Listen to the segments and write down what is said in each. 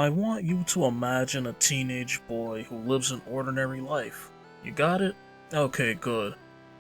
I want you to imagine a teenage boy who lives an ordinary life. You got it? Okay, good.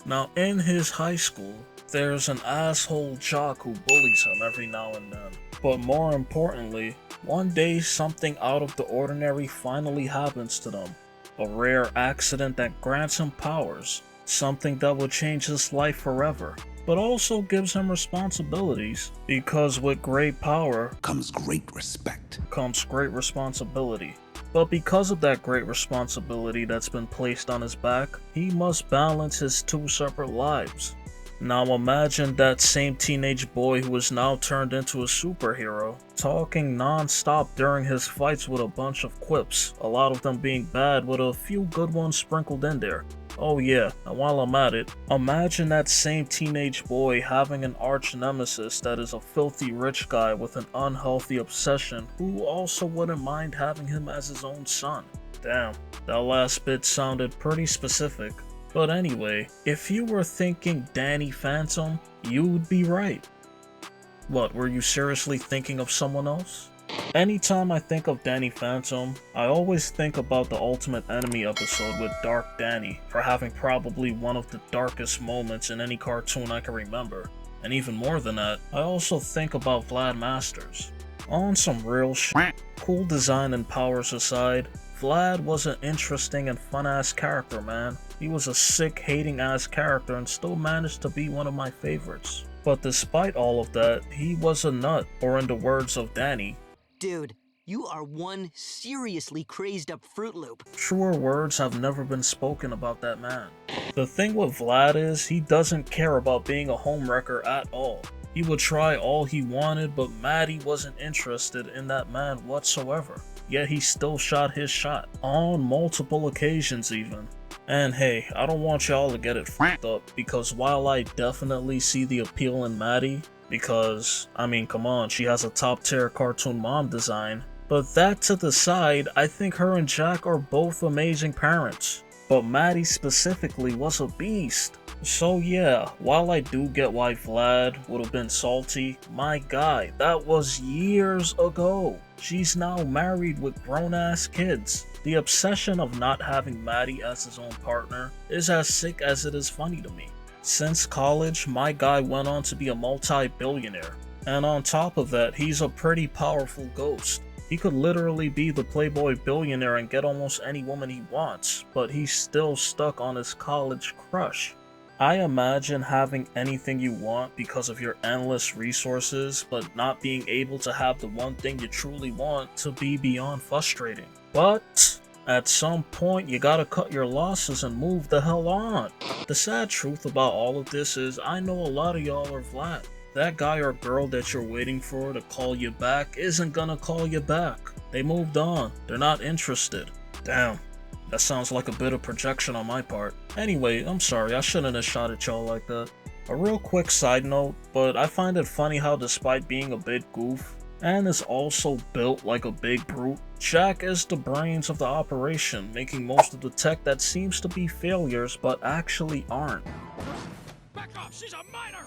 Now, in his high school, there's an asshole jock who bullies him every now and then. But more importantly, one day something out of the ordinary finally happens to them. A rare accident that grants him powers, something that will change his life forever, but also gives him responsibilities, because with great power comes great respect. comes great responsibility. But because of that great responsibility that's been placed on his back, he must balance his two separate lives. Now imagine that same teenage boy who is now turned into a superhero, talking non-stop during his fights with a bunch of quips, a lot of them being bad with a few good ones sprinkled in there. Oh yeah, and while I'm at it, imagine that same teenage boy having an arch nemesis that is a filthy rich guy with an unhealthy obsession who also wouldn't mind having him as his own son. Damn, that last bit sounded pretty specific. But anyway, if you were thinking Danny Phantom, you'd be right. What, were you seriously thinking of someone else? Anytime I think of Danny Phantom, I always think about the Ultimate Enemy episode with Dark Danny for having probably one of the darkest moments in any cartoon I can remember. And even more than that, I also think about Vlad Masters. On some real shit, cool design and powers aside, Vlad was an interesting and fun-ass character, man. He was a sick, hating-ass character and still managed to be one of my favorites. But despite all of that, he was a nut, or in the words of Danny, dude, you are one seriously crazed up Fruit Loop. Truer words have never been spoken about that man. The thing with Vlad is, he doesn't care about being a homewrecker at all. He would try all he wanted, but Maddie wasn't interested in that man whatsoever. Yet he still shot his shot, on multiple occasions even. And hey, I don't want y'all to get it f***ed up, because while I definitely see the appeal in Maddie, because, I mean, come on, she has a top tier cartoon mom design, but that to the side, I think her and Jack are both amazing parents. But Maddie specifically was a beast. So yeah, while I do get why Vlad would have been salty, my guy, that was years ago. She's now married with grown-ass kids. The obsession of not having Maddie as his own partner is as sick as it is funny to me. Since college, my guy went on to be a multi-billionaire. And on top of that, he's a pretty powerful ghost. He could literally be the playboy billionaire and get almost any woman he wants, but he's still stuck on his college crush. I imagine having anything you want because of your endless resources, but not being able to have the one thing you truly want to be beyond frustrating. But at some point, you gotta cut your losses and move the hell on. The sad truth about all of this is I know a lot of y'all are Vlad. That guy or girl that you're waiting for to call you back isn't gonna call you back. They moved on. They're not interested. Damn. That sounds like a bit of projection on my part. Anyway, I'm sorry, I shouldn't have shot at y'all like that. A real quick side note, but I find it funny how despite being a bit goof, and is also built like a big brute, Jack is the brains of the operation, making most of the tech that seems to be failures but actually aren't. Back off, she's a minor!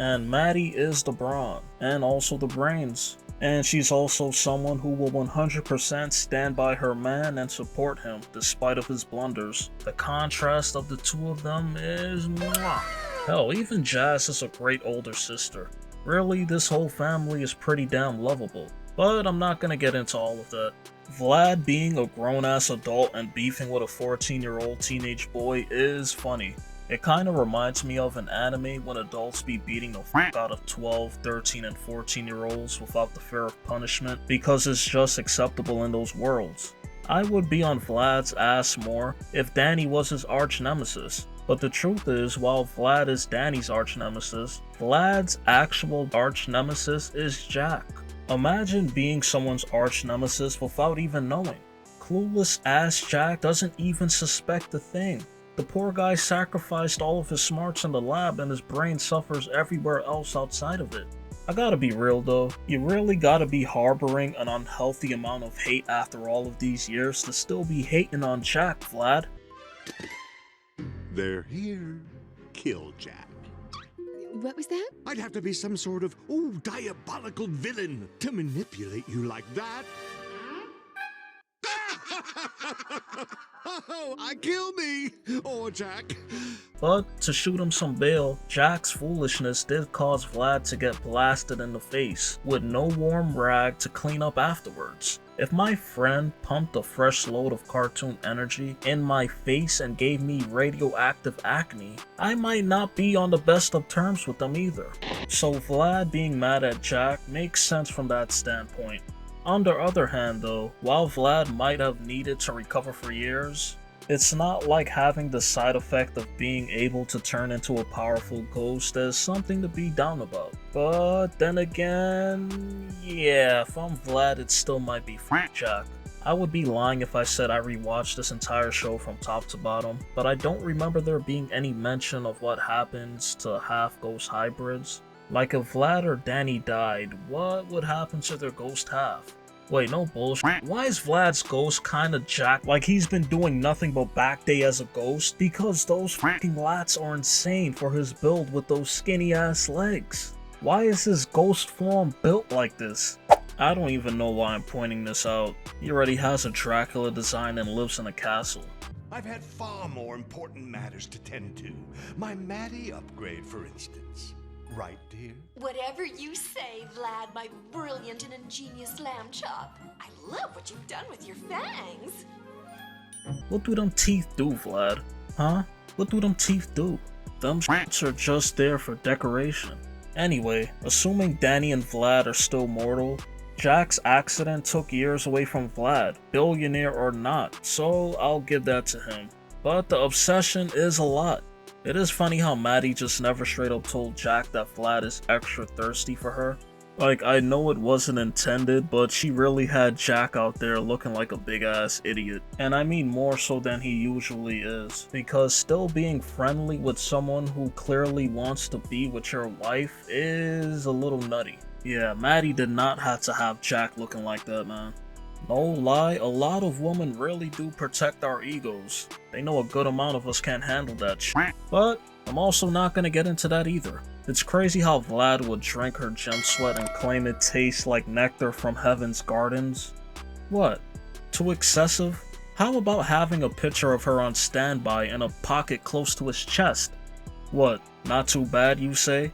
And Maddie is the brawn, and also the brains. And she's also someone who will 100% stand by her man and support him despite of his blunders. The contrast of the two of them is mwah. Hell, even Jazz is a great older sister. Really, this whole family is pretty damn lovable. But I'm not gonna get into all of that. Vlad being a grown-ass adult and beefing with a 14-year-old teenage boy is funny. It kinda reminds me of an anime when adults be beating the f*** out of 12, 13, and 14-year-olds without the fear of punishment because it's just acceptable in those worlds. I would be on Vlad's ass more if Danny was his arch nemesis, but the truth is, while Vlad is Danny's arch nemesis, Vlad's actual arch nemesis is Jack. Imagine being someone's arch nemesis without even knowing. Clueless ass Jack doesn't even suspect a thing. The poor guy sacrificed all of his smarts in the lab and his brain suffers everywhere else outside of it. I gotta be real though, you really gotta be harboring an unhealthy amount of hate after all of these years to still be hating on Jack, Vlad. They're here. Kill Jack. What was that? I'd have to be some sort of, diabolical villain to manipulate you like that. Kill me! Or Jack. But to shoot him some bail, Jack's foolishness did cause Vlad to get blasted in the face, with no warm rag to clean up afterwards. If my friend pumped a fresh load of cartoon energy in my face and gave me radioactive acne, I might not be on the best of terms with them either. So Vlad being mad at Jack makes sense from that standpoint. On the other hand though, while Vlad might have needed to recover for years, it's not like having the side effect of being able to turn into a powerful ghost as something to be down about. But then again, yeah, if I'm Vlad, it still might be Jack. I would be lying if I said I rewatched this entire show from top to bottom, but I don't remember there being any mention of what happens to half-ghost hybrids. Like if Vlad or Danny died, what would happen to their ghost half? Wait, no bullshit. Why is Vlad's ghost kinda jacked like he's been doing nothing but back day as a ghost? Because those fucking lats are insane for his build with those skinny ass legs. Why is his ghost form built like this? I don't even know why I'm pointing this out. He already has a Dracula design and lives in a castle. I've had far more important matters to tend to. My Maddie upgrade, for instance. Right, dear? Whatever you say, Vlad, my brilliant and ingenious lamb chop. I love what you've done with your fangs. What do them teeth do, Vlad? Huh? What do them teeth do? Them shits are just there for decoration. Anyway, assuming Danny and Vlad are still mortal, Jack's accident took years away from Vlad, billionaire or not, so I'll give that to him. But the obsession is a lot. It is funny how Maddie just never straight up told Jack that Vlad is extra thirsty for her. Like, I know it wasn't intended, but she really had Jack out there looking like a big ass idiot. And I mean more so than he usually is, because still being friendly with someone who clearly wants to be with your wife is a little nutty. Yeah, Maddie did not have to have Jack looking like that, man. No lie, a lot of women really do protect our egos. They know a good amount of us can't handle that shit. But I'm also not gonna get into that either. It's crazy how Vlad would drink her gem sweat and claim it tastes like nectar from heaven's gardens. What? Too excessive? How about having a picture of her on standby in a pocket close to his chest? What? Not too bad, you say?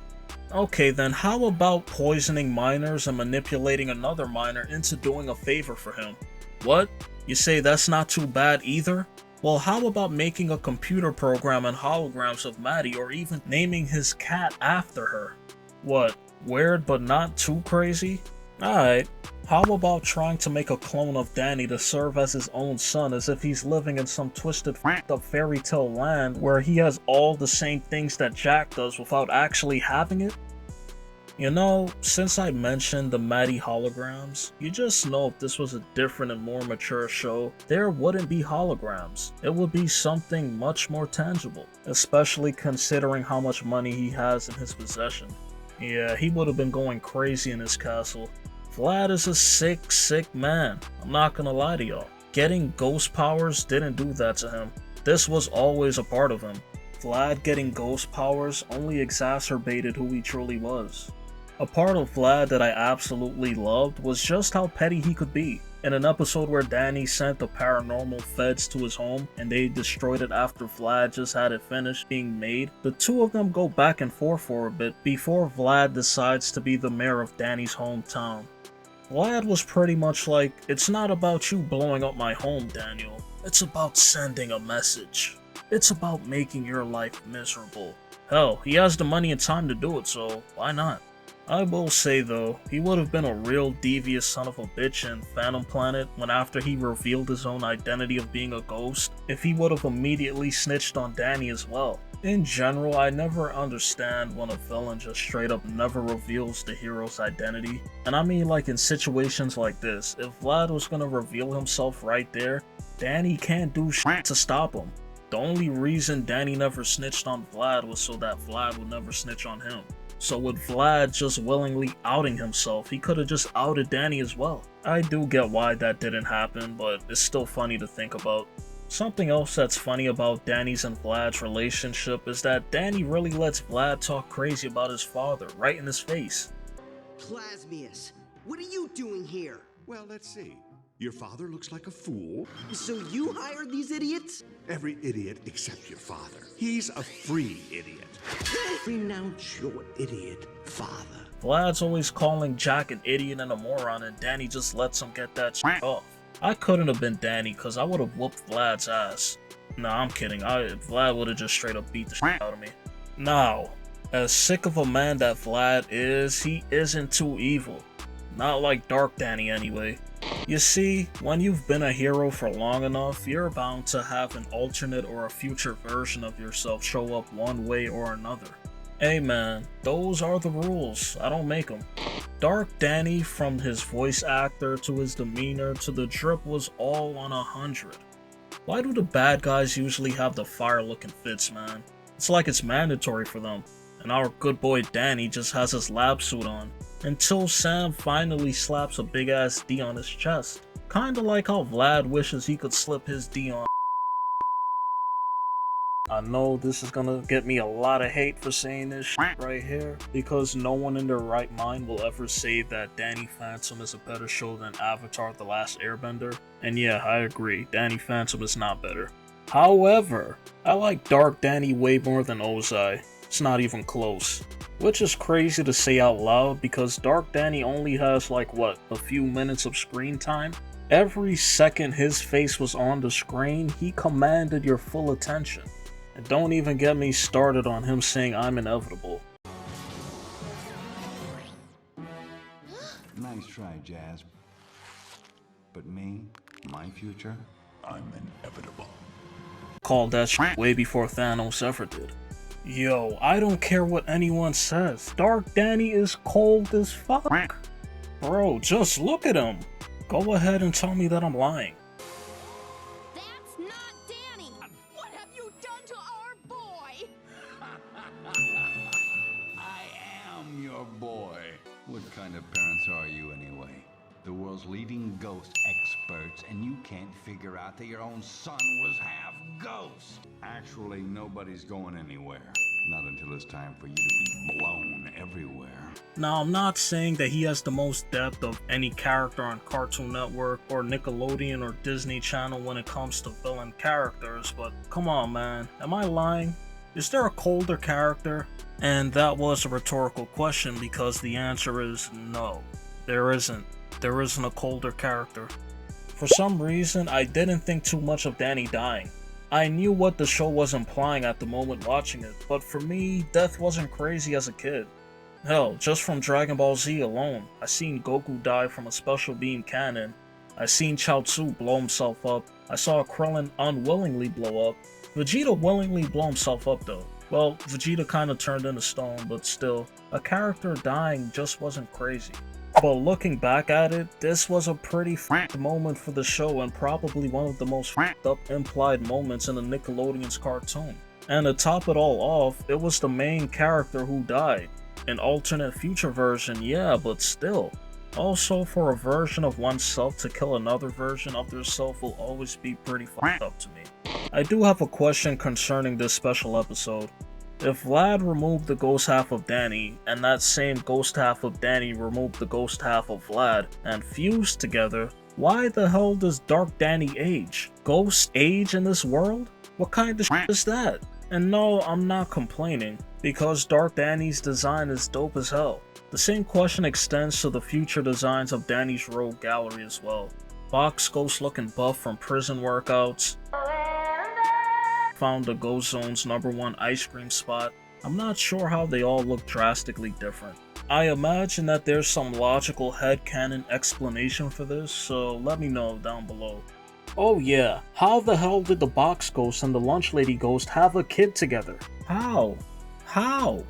Okay then, how about poisoning minors and manipulating another minor into doing a favor for him? What? You say that's not too bad either? Well, how about making a computer program and holograms of Maddie, or even naming his cat after her? What? Weird but not too crazy? Alright. How about trying to make a clone of Danny to serve as his own son, as if he's living in some twisted f***ed up fairy tale land where he has all the same things that Jack does without actually having it? You know, since I mentioned the Maddie holograms, you just know if this was a different and more mature show, there wouldn't be holograms. It would be something much more tangible, especially considering how much money he has in his possession. Yeah, he would have been going crazy in his castle. Vlad is a sick, sick man. I'm not gonna lie to y'all. Getting ghost powers didn't do that to him. This was always a part of him. Vlad getting ghost powers only exacerbated who he truly was. A part of Vlad that I absolutely loved was just how petty he could be. In an episode where Danny sent the paranormal feds to his home and they destroyed it after Vlad just had it finished being made, the two of them go back and forth for a bit before Vlad decides to be the mayor of Danny's hometown. Vlad was pretty much like, it's not about you blowing up my home, Daniel. It's about sending a message. It's about making your life miserable. Hell, he has the money and time to do it, so why not? I will say though, he would have been a real devious son of a bitch in Phantom Planet when after he revealed his own identity of being a ghost, if he would have immediately snitched on Danny as well. In general, I never understand when a villain just straight up never reveals the hero's identity. And I mean like in situations like this, if Vlad was gonna reveal himself right there, Danny can't do shit to stop him. The only reason Danny never snitched on Vlad was so that Vlad would never snitch on him. So with Vlad just willingly outing himself, he could have just outed Danny as well. I do get why that didn't happen, but it's still funny to think about. Something else that's funny about Danny's and Vlad's relationship is that Danny really lets Vlad talk crazy about his father right in his face. Plasmius, what are you doing here? Well, let's see. Your father looks like a fool. So you hired these idiots? Every idiot except your father. He's a free idiot. Renounce your idiot father. Vlad's always calling Jack an idiot and a moron, and Danny just lets him get that shit off. I couldn't have been Danny, cause I would have whooped Vlad's ass. Nah, I'm kidding. Vlad would have just straight up beat the shit out of me. Now, as sick of a man that Vlad is, he isn't too evil. Not like Dark Danny anyway. You see, when you've been a hero for long enough, you're bound to have an alternate or a future version of yourself show up one way or another. Hey man, those are the rules, I don't make them. Dark Danny, from his voice actor to his demeanor to the drip, was all on 100. Why do the bad guys usually have the fire looking fits, man? It's like it's mandatory for them, and our good boy Danny just has his lab suit on. Until Sam finally slaps a big ass D on his chest. Kinda like how Vlad wishes he could slip his D on. I know this is gonna get me a lot of hate for saying this shit right here, because no one in their right mind will ever say that Danny Phantom is a better show than Avatar: The Last Airbender. And yeah, I agree, Danny Phantom is not better. However, I like Dark Danny way more than Ozai. It's not even close. Which is crazy to say out loud, because Dark Danny only has like what, a few minutes of screen time? Every second his face was on the screen, he commanded your full attention. And don't even get me started on him saying I'm inevitable. Nice try, Jazz. But me, my future, I'm inevitable. Called that shit way before Thanos ever did. Yo, I don't care what anyone says. Dark Danny is cold as fuck. Bro, just look at him. Go ahead and tell me that I'm lying. That's not Danny! What have you done to our boy? I am your boy. What kind of parents are you anyway? The world's leading ghost experts, and you can't figure out that your own son was half ghost. Actually, nobody's going anywhere. Not until it's time for you to be blown everywhere. Now, I'm not saying that he has the most depth of any character on Cartoon Network or Nickelodeon or Disney Channel when it comes to villain characters, but come on man, am I lying? Is there a colder character? And that was a rhetorical question, because the answer is no. There isn't. There isn't a colder character. For some reason, I didn't think too much of Danny dying. I knew what the show was implying at the moment watching it, but for me, death wasn't crazy as a kid. Hell, just from Dragon Ball Z alone, I seen Goku die from a special beam cannon, I seen Chaozu blow himself up, I saw Krillin unwillingly blow up, Vegeta willingly blow himself up though. Well, Vegeta kinda turned into stone, but still, a character dying just wasn't crazy. But looking back at it, this was a pretty f***ed moment for the show, and probably one of the most f***ed up implied moments in the Nickelodeon's cartoon. And to top it all off, it was the main character who died. An alternate future version, yeah, but still. Also, for a version of oneself to kill another version of theirself will always be pretty f***ed up to me. I do have a question concerning this special episode. If Vlad removed the ghost half of Danny, and that same ghost half of Danny removed the ghost half of Vlad, and fused together, why the hell does Dark Danny age? Ghosts age in this world? What kind of shit is that? And no, I'm not complaining, because Dark Danny's design is dope as hell. The same question extends to the future designs of Danny's rogue gallery as well. Box ghost looking buff from prison workouts, found the Ghost Zone's #1 ice cream spot. I'm not sure how they all look drastically different. I imagine that there's some logical headcanon explanation for this, so let me know down below. Oh yeah, how the hell did the Box Ghost and the Lunch Lady Ghost have a kid together? How? How?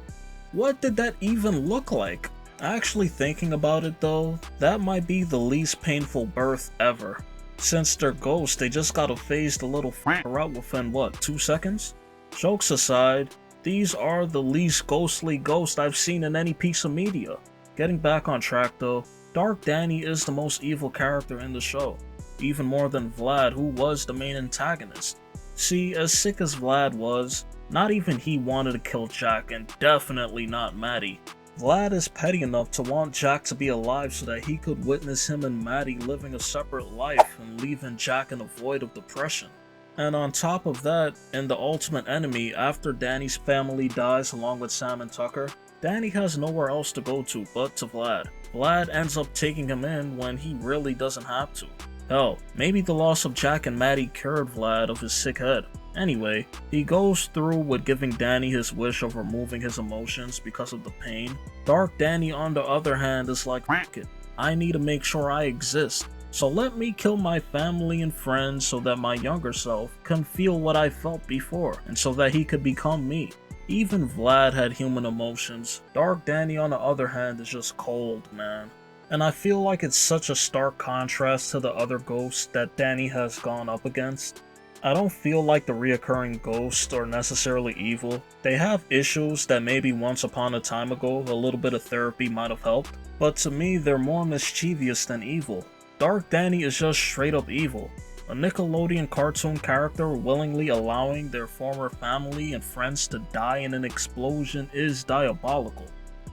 What did that even look like? Actually thinking about it though, that might be the least painful birth ever. Since they're ghosts, they just gotta phase the little f***er out within what, 2 seconds? Jokes aside, these are the least ghostly ghosts I've seen in any piece of media. Getting back on track though, Dark Danny is the most evil character in the show. even more than Vlad, who was the main antagonist. See, as sick as Vlad was, not even he wanted to kill Jack, and definitely not Maddie. Vlad is petty enough to want Jack to be alive so that he could witness him and Maddie living a separate life and leaving Jack in a void of depression. And on top of that, in the ultimate enemy, after Danny's family dies along with Sam and Tucker, Danny has nowhere else to go to but to Vlad. Vlad ends up taking him in when he really doesn't have to. Hell, maybe the loss of Jack and Maddie cured Vlad of his sick head. Anyway, he goes through with giving Danny his wish of removing his emotions because of the pain. Dark Danny, on the other hand, is like, "F it, I need to make sure I exist. So let me kill my family and friends so that my younger self can feel what I felt before, and so that he could become me." Even Vlad had human emotions. Dark Danny, on the other hand, is just cold, man. And I feel like it's such a stark contrast to the other ghosts that Danny has gone up against. I don't feel like the reoccurring ghosts are necessarily evil. They have issues that maybe once upon a time ago a little bit of therapy might have helped, but to me they're more mischievous than evil. Dark Danny is just straight up evil. A Nickelodeon cartoon character willingly allowing their former family and friends to die in an explosion is diabolical.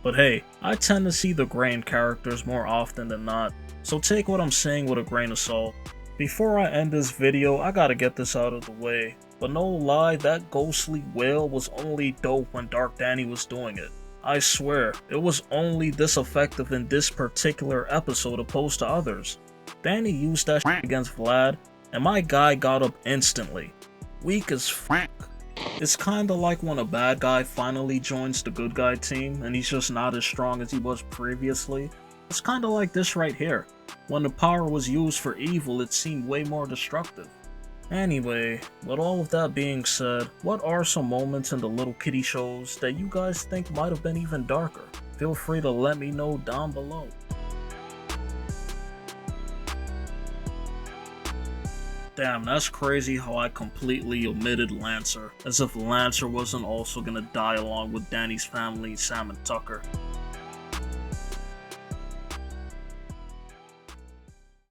But hey, I tend to see the grain characters more often than not, so take what I'm saying with a grain of salt. Before I end this video, I gotta get this out of the way, but no lie, that ghostly wail was only dope when Dark Danny was doing it. I swear, it was only this effective in this particular episode opposed to others. Danny used that shit against Vlad, and my guy got up instantly. Weak as f***. It's kinda like when a bad guy finally joins the good guy team and he's just not as strong as he was previously. It's kinda like this right here. When the power was used for evil, it seemed way more destructive. Anyway, with all of that being said, what are some moments in the Little Kitty shows that you guys think might have been even darker? Feel free to let me know down below. Damn, that's crazy how I completely omitted Lancer, as if Lancer wasn't also gonna die along with Danny's family, Sam and Tucker.